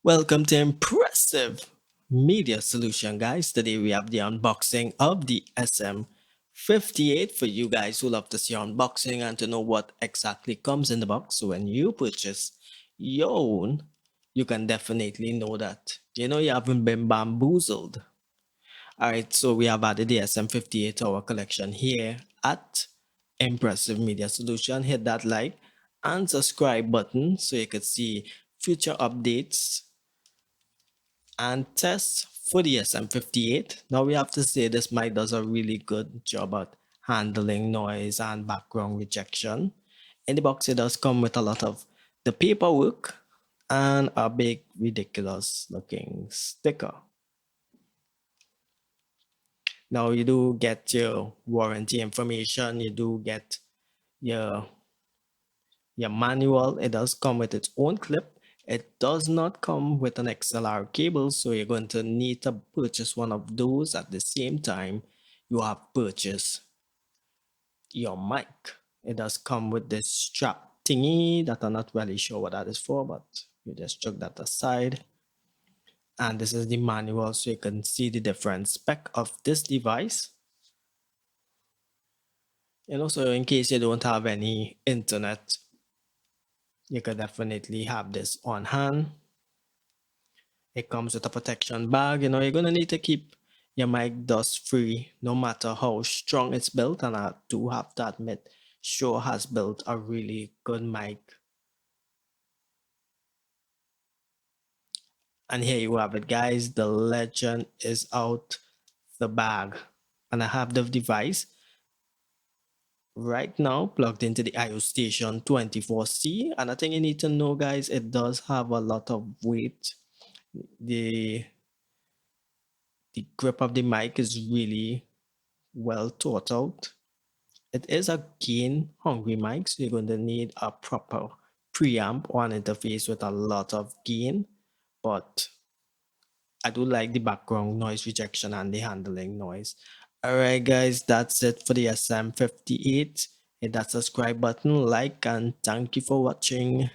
Welcome to Impressive Media Solution, guys. Today we have the unboxing of the SM58 for you guys who love to see unboxing and to know what exactly comes in the box. So when you purchase your own, you can definitely know that you haven't been bamboozled. All right, so we have added the SM58 to our collection here at Impressive Media Solution. Hit that like and subscribe button so you could see future updates and tests for the SM58. Now we have to say this mic does a really good job at handling noise and background rejection. In the box, it does come with a lot of the paperwork and a big ridiculous looking sticker. Now you do get your warranty information, you do get your your manual. It does come with its own clip. It does not come with an XLR cable, so you're going to need to purchase one of those at the same time you have purchased your mic. It does come with this strap thingy that I'm not really sure what that is for, but you just chuck that aside. And this is the manual, so you can see the different spec of this device. So in case you don't have any internet, you could definitely have this on hand. It comes with a protection bag. You're gonna need to keep your mic dust free no matter how strong it's built. And I do have to admit, Shure has built a really good mic. And here you have it, guys. The legend is out the bag. And I have the device right now plugged into the IO station 24C. And I think you need to know, guys, it does have a lot of weight. The grip of the mic is really well thought out. It is a gain hungry mic, so you're going to need a proper preamp or an interface with a lot of gain. But I do like the background noise rejection and the handling noise. Alright guys, that's it for the SM58. Hit that subscribe button, like, and thank you for watching.